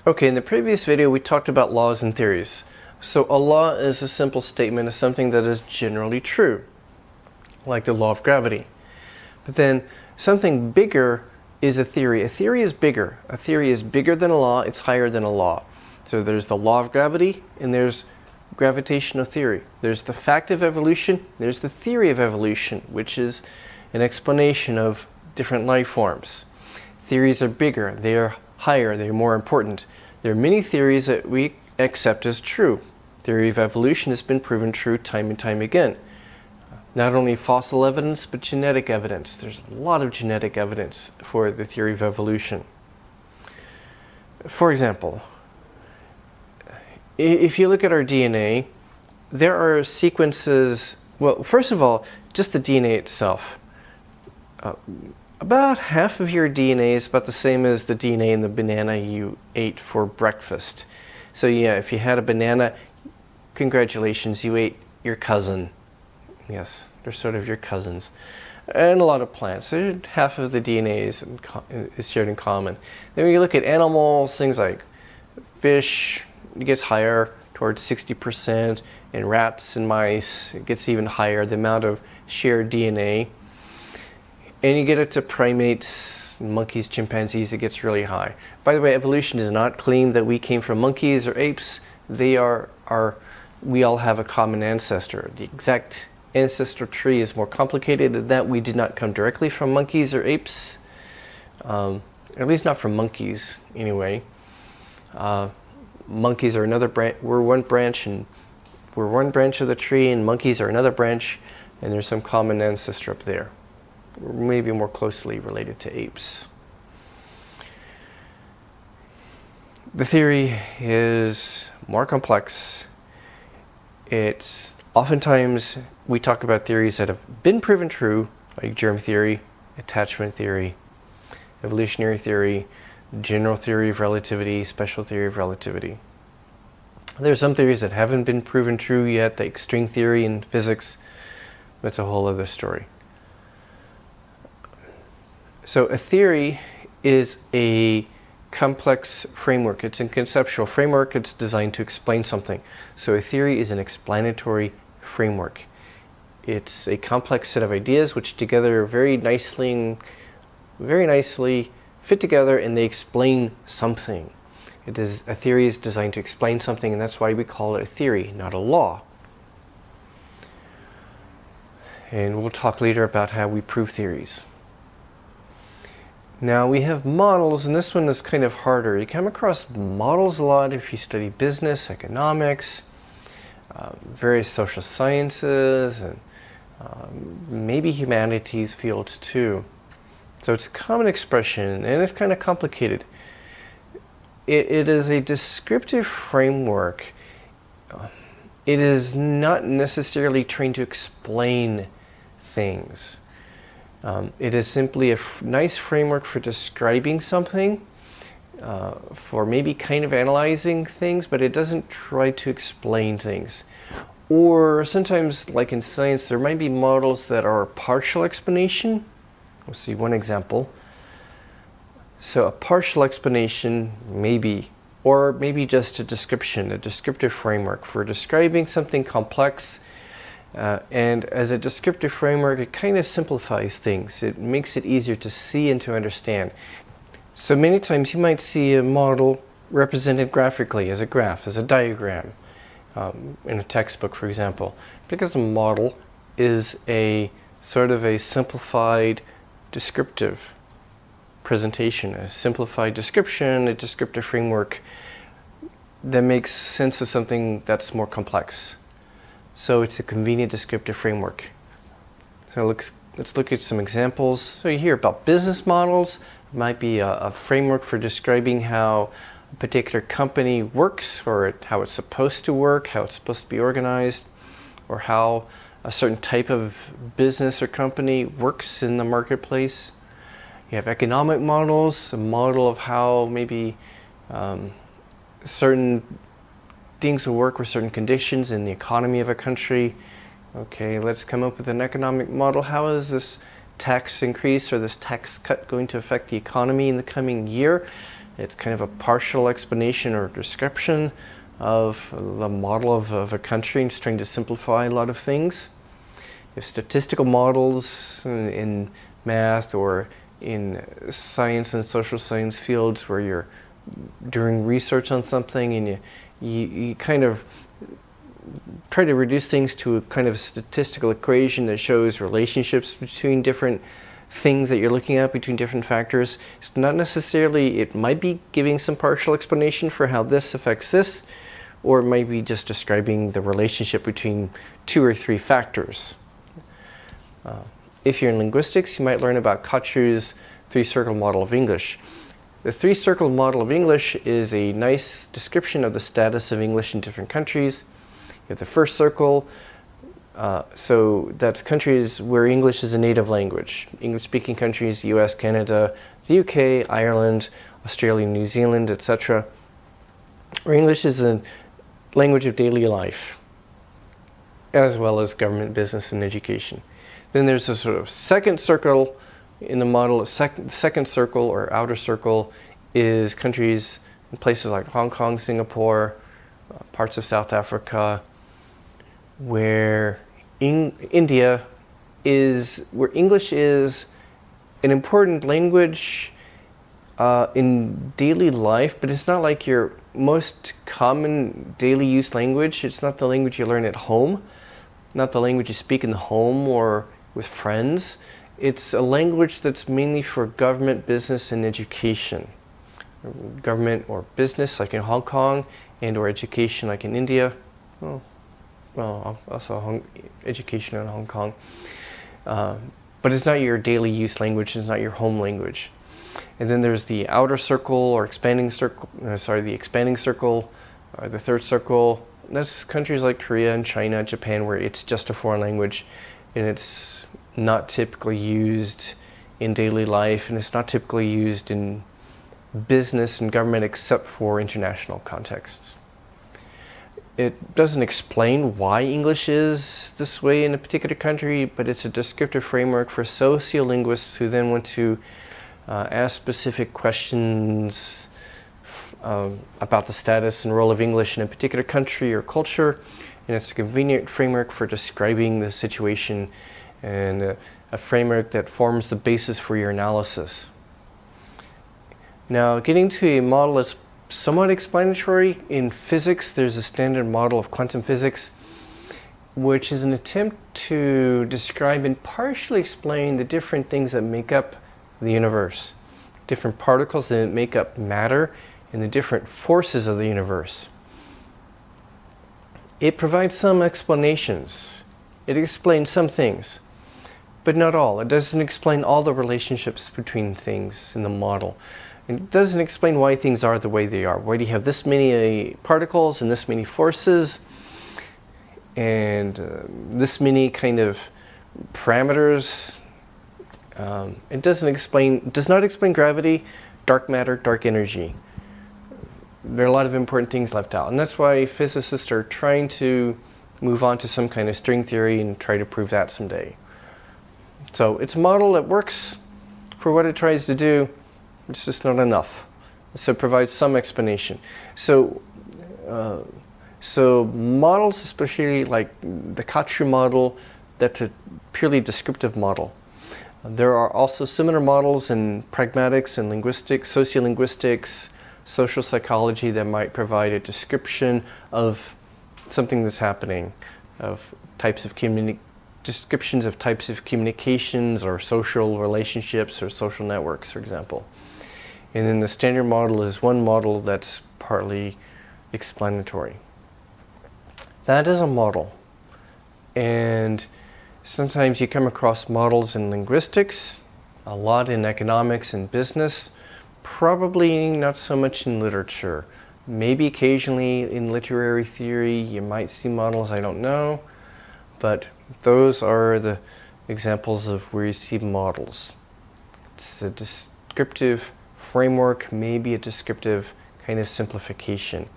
Okay, in the previous video we talked about laws and theories. So a law is a simple statement of something that is generally true, like the law of gravity. But then something bigger is a theory. A theory is bigger. A theory is bigger than a law, it's higher than a law. So there's the law of gravity and there's gravitational theory. There's the fact of evolution, there's the theory of evolution, which is an explanation of different life forms. Theories are bigger, they are higher, they're more important. There are many theories that we accept as true. Theory of evolution has been proven true time and time again. Not only fossil evidence, but genetic evidence. There's a lot of genetic evidence for the theory of evolution. For example, if you look at our DNA, there are sequences, well, first of all, just the DNA itself. About half of your DNA is about the same as the DNA in the banana you ate for breakfast. So yeah, if you had a banana, congratulations, you ate your cousin. Yes, they're sort of your cousins. And a lot of plants, half of the DNA is shared in common. Then when you look at animals, things like fish, it gets higher, towards 60%, and rats and mice, it gets even higher, the amount of shared DNA. And you get it to primates, monkeys, chimpanzees, it gets really high. By the way, evolution does not claim that we came from monkeys or apes. We all have a common ancestor. The exact ancestor tree is more complicated than that. We did not come directly from monkeys or apes, at least not from monkeys anyway. Monkeys are another branch. We're one branch of the tree, and monkeys are another branch, and there's some common ancestor up there. We're maybe more closely related to apes. The theory is more complex. It's oftentimes we talk about theories that have been proven true, like germ theory, attachment theory, evolutionary theory, general theory of relativity, special theory of relativity. There are some theories that haven't been proven true yet, like string theory in physics. That's a whole other story. So a theory is a complex framework. It's a conceptual framework. It's designed to explain something. So a theory is an explanatory framework. It's a complex set of ideas which together very nicely fit together, and they explain something. A theory is designed to explain something, and that's why we call it a theory, not a law. And we'll talk later about how we prove theories. Now we have models, and this one is kind of harder. You come across models a lot if you study business, economics, various social sciences, and maybe humanities fields too. So it's a common expression, and it's kind of complicated. It is a descriptive framework. It is not necessarily trained to explain things. It is simply a nice framework for describing something, for maybe kind of analyzing things, but it doesn't try to explain things. Or sometimes, like in science, there might be models that are a partial explanation. We'll see one example. So a partial explanation maybe, or maybe just a description, a descriptive framework for describing something complex. And as a descriptive framework, it kind of simplifies things. It makes it easier to see and to understand. So many times you might see a model represented graphically as a graph, as a diagram, in a textbook, for example. Because a model is a sort of a simplified descriptive presentation, a simplified description, a descriptive framework that makes sense of something that's more complex. So it's a convenient descriptive framework. So let's look at some examples. So you hear about business models. It might be a framework for describing how a particular company works, or how it's supposed to work, how it's supposed to be organized, or how a certain type of business or company works in the marketplace. You have economic models, a model of how maybe certain things will work with certain conditions in the economy of a country. Okay, let's come up with an economic model. How is this tax increase or this tax cut going to affect the economy in the coming year? It's kind of a partial explanation or description of the model of a country, and it's trying to simplify a lot of things. You have statistical models in math or in science and social science fields where you're doing research on something, and you kind of try to reduce things to a kind of statistical equation that shows relationships between different things that you're looking at, between different factors. It's not necessarily, it might be giving some partial explanation for how this affects this, or it might be just describing the relationship between 2 or 3 factors. If you're in linguistics, you might learn about Kachru's 3-circle model of English. The 3-circle model of English is a nice description of the status of English in different countries. You have the first circle, so that's countries where English is a native language. English-speaking countries, US, Canada, the UK, Ireland, Australia, New Zealand, etc. Where English is a language of daily life, as well as government, business, and education. Then there's a sort of second circle in the model. Second circle or outer circle is countries in places like Hong Kong, Singapore, parts of South Africa, where India is, where English is an important language in daily life, but it's not like your most common daily use language. It's not the language you learn at home, not the language you speak in the home or with friends. It's a language that's mainly for government, business, and education. Government or business, like in Hong Kong, and or education, like in India. Well, also education in Hong Kong. But it's not your daily use language, it's not your home language. And then there's the outer circle or expanding circle, the expanding circle, or the third circle. That's countries like Korea and China, Japan, where it's just a foreign language and it's not typically used in daily life, and it's not typically used in business and government except for international contexts. It doesn't explain why English is this way in a particular country, but it's a descriptive framework for sociolinguists who then want to ask specific questions about the status and role of English in a particular country or culture, and it's a convenient framework for describing the situation and a framework that forms the basis for your analysis. Now, getting to a model that's somewhat explanatory. In physics, there's a standard model of quantum physics, which is an attempt to describe and partially explain the different things that make up the universe, different particles that make up matter, and the different forces of the universe. It provides some explanations. It explains some things, but not all. It doesn't explain all the relationships between things in the model. It doesn't explain why things are the way they are. Why do you have this many particles and this many forces and this many kind of parameters? It does not explain gravity, dark matter, dark energy. There are a lot of important things left out, and that's why physicists are trying to move on to some kind of string theory and try to prove that someday. So it's a model that works for what it tries to do. It's just not enough. So it provides some explanation. So models, especially like the Kachru model, that's a purely descriptive model. There are also similar models in pragmatics and linguistics, sociolinguistics, social psychology that might provide a description of something that's happening, of types of descriptions of types of communications or social relationships or social networks, for example. And then the standard model is one model that's partly explanatory. That is a model. And sometimes you come across models in linguistics, a lot in economics and business, probably not so much in literature. Maybe occasionally in literary theory you might see models, I don't know. But those are the examples of where you see models. It's a descriptive framework, maybe a descriptive kind of simplification.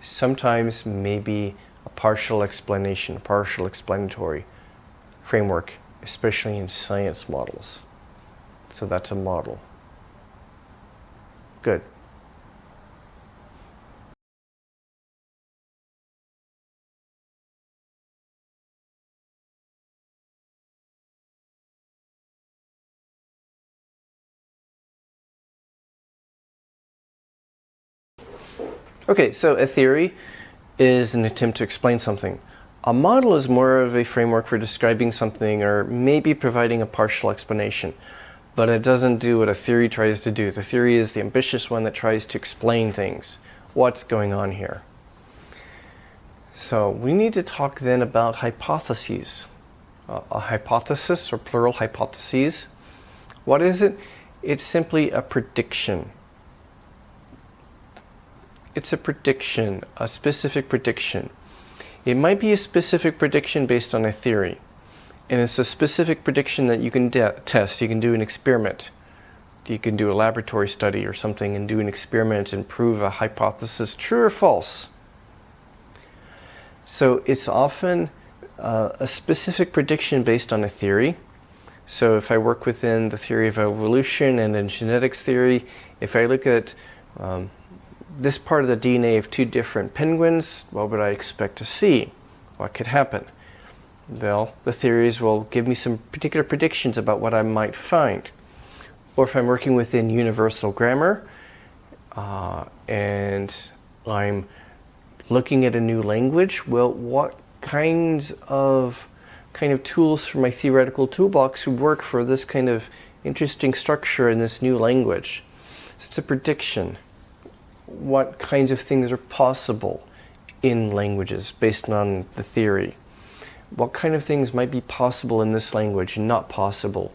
Sometimes maybe a partial explanation, partial explanatory framework, especially in science models. So that's a model. Good. Okay, so a theory is an attempt to explain something. A model is more of a framework for describing something or maybe providing a partial explanation, but it doesn't do what a theory tries to do. The theory is the ambitious one that tries to explain things. What's going on here? So we need to talk then about hypotheses. A hypothesis, or plural hypotheses. What is it? It's simply a prediction. It's a prediction, a specific prediction. It might be a specific prediction based on a theory. And it's a specific prediction that you can test. You can do an experiment. You can do a laboratory study or something and do an experiment and prove a hypothesis true or false. So it's often a specific prediction based on a theory. So if I work within the theory of evolution and in genetics theory, if I look at this part of the DNA of two different penguins, what would I expect to see? What could happen? Well, the theories will give me some particular predictions about what I might find. Or if I'm working within universal grammar and I'm looking at a new language, well, what kind of tools from my theoretical toolbox would work for this kind of interesting structure in this new language? So it's a prediction. What kinds of things are possible in languages based on the theory? What kind of things might be possible in this language and not possible?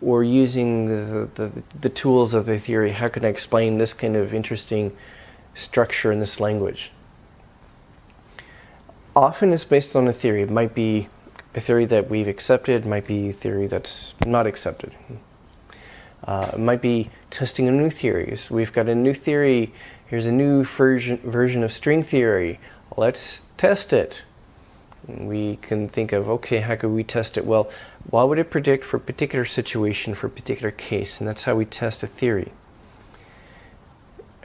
Or using the tools of the theory, how can I explain this kind of interesting structure in this language? Often it's based on a theory. It might be a theory that we've accepted, might be a theory that's not accepted. It might be testing a new theory. So we've got a new theory, here's a new version of string theory. Let's test it. We can think of, okay, how could we test it? Well, what would it predict for a particular situation, for a particular case? And that's how we test a theory.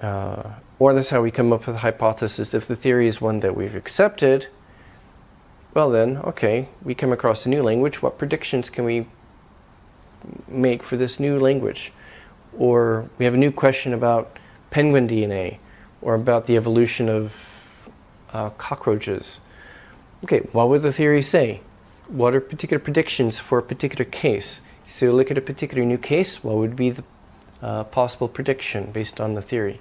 Or that's how we come up with a hypothesis. If the theory is one that we've accepted, well then, okay, we come across a new language. What predictions can we make for this new language? Or we have a new question about penguin DNA or about the evolution of cockroaches. Okay, what would the theory say? What are particular predictions for a particular case? So you look at a particular new case, what would be the possible prediction based on the theory?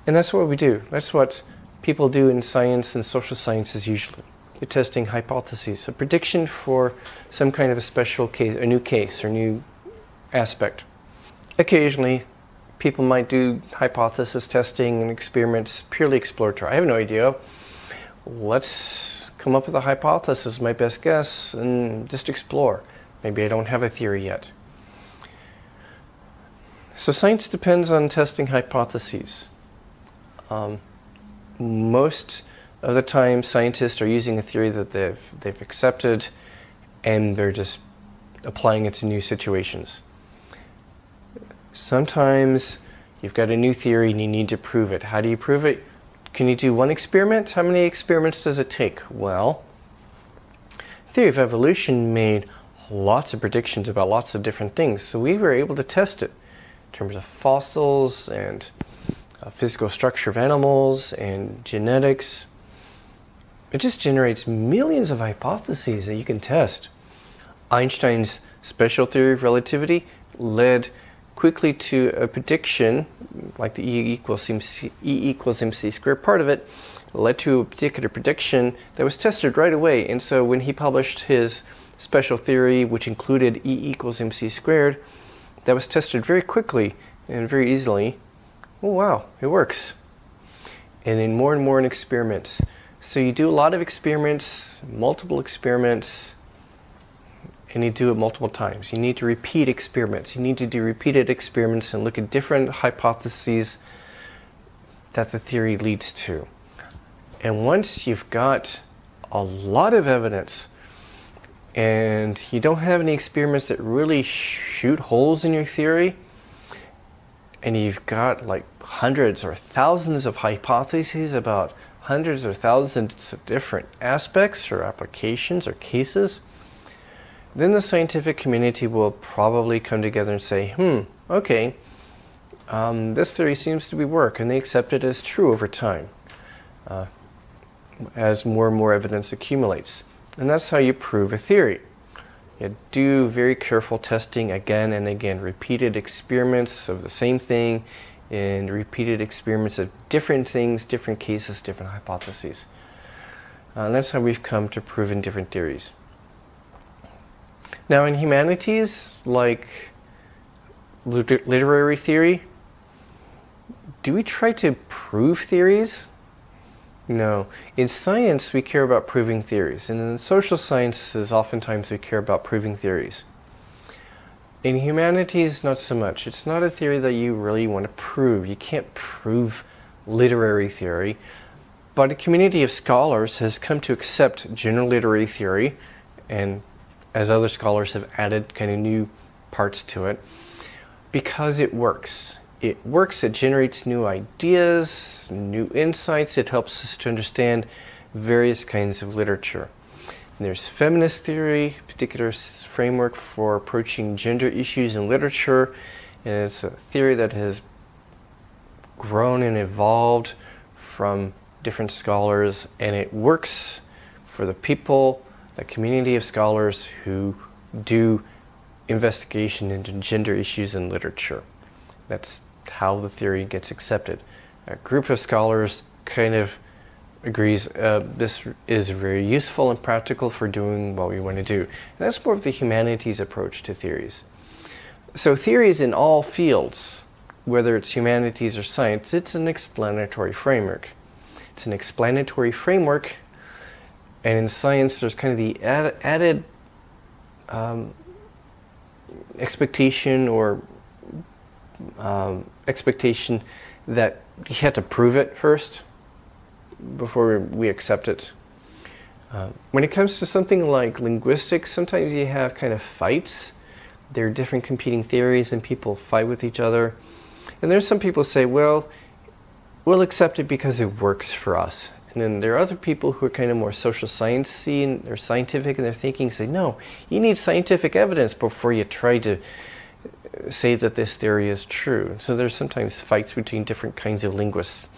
And that's what we do. That's what people do in science and social sciences usually. They're testing hypotheses, a prediction for some kind of a special case, a new case or new aspect. Occasionally, people might do hypothesis testing and experiments purely exploratory. I have no idea. Let's come up with a hypothesis, my best guess, and just explore. Maybe I don't have a theory yet. So science depends on testing hypotheses. Most of the time, scientists are using a theory that they've accepted, and they're just applying it to new situations. Sometimes you've got a new theory and you need to prove it. How do you prove it? Can you do one experiment? How many experiments does it take? Well, theory of evolution made lots of predictions about lots of different things, so we were able to test it in terms of fossils and physical structure of animals and genetics. It just generates millions of hypotheses that you can test. Einstein's special theory of relativity led quickly to a prediction, like the E equals mc squared part of it, led to a particular prediction that was tested right away. And so when he published his special theory, which included E equals mc squared, that was tested very quickly and very easily. Oh wow, it works. And then more and more in experiments. So you do a lot of experiments, multiple experiments, and you do it multiple times. You need to repeat experiments. You need to do repeated experiments and look at different hypotheses that the theory leads to. And once you've got a lot of evidence and you don't have any experiments that really shoot holes in your theory, and you've got like hundreds or thousands of hypotheses about hundreds or thousands of different aspects or applications or cases, then the scientific community will probably come together and say, okay, this theory seems to be work, and they accept it as true over time as more and more evidence accumulates. And that's how you prove a theory. You do very careful testing again and again, repeated experiments of the same thing and repeated experiments of different things, different cases, different hypotheses. And that's how we've come to prove in different theories. Now in humanities, like literary theory, do we try to prove theories? No. In science, we care about proving theories. And in social sciences, oftentimes we care about proving theories. In humanities, not so much. It's not a theory that you really want to prove. You can't prove literary theory. But a community of scholars has come to accept general literary theory, and as other scholars have added kind of new parts to it, because it works. It works, it generates new ideas, new insights, it helps us to understand various kinds of literature. And there's feminist theory, a particular framework for approaching gender issues in literature, and it's a theory that has grown and evolved from different scholars, and it works for the people, the community of scholars who do investigation into gender issues in literature. That's how the theory gets accepted. A group of scholars kind of agrees this is very useful and practical for doing what we want to do. And that's more of the humanities approach to theories. So theories in all fields, whether it's humanities or science, it's an explanatory framework. It's an explanatory framework, and in science there's kind of the added expectation or expectation that you have to prove it first before we accept it. When it comes to something like linguistics, sometimes you have kind of fights. There are different competing theories and people fight with each other. And there's some people say, well, we'll accept it because it works for us. And then there are other people who are kind of more social science-y and they're scientific in their thinking, say, no, you need scientific evidence before you try to say that this theory is true. So there's sometimes fights between different kinds of linguists.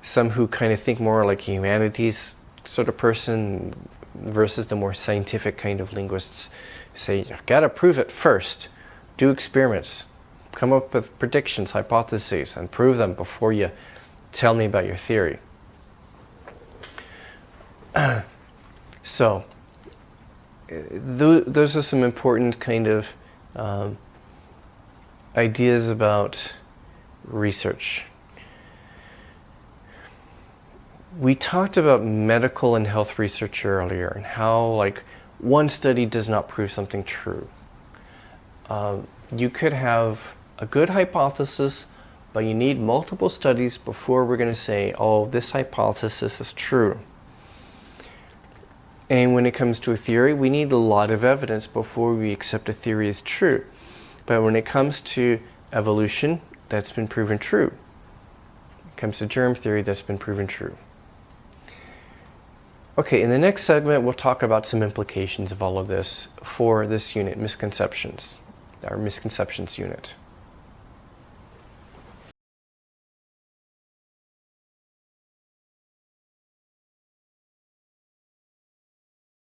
Some who kind of think more like a humanities sort of person versus the more scientific kind of linguists say, you've got to prove it first. Do experiments. Come up with predictions, hypotheses, and prove them before you tell me about your theory. So, those are some important kind of ideas about research. We talked about medical and health research earlier and how like one study does not prove something true. You could have a good hypothesis, but you need multiple studies before we're going to say, oh, this hypothesis is true. And when it comes to a theory, we need a lot of evidence before we accept a theory as true. But when it comes to evolution, that's been proven true. When it comes to germ theory, that's been proven true. Okay, in the next segment, we'll talk about some implications of all of this for this unit, misconceptions, our misconceptions unit.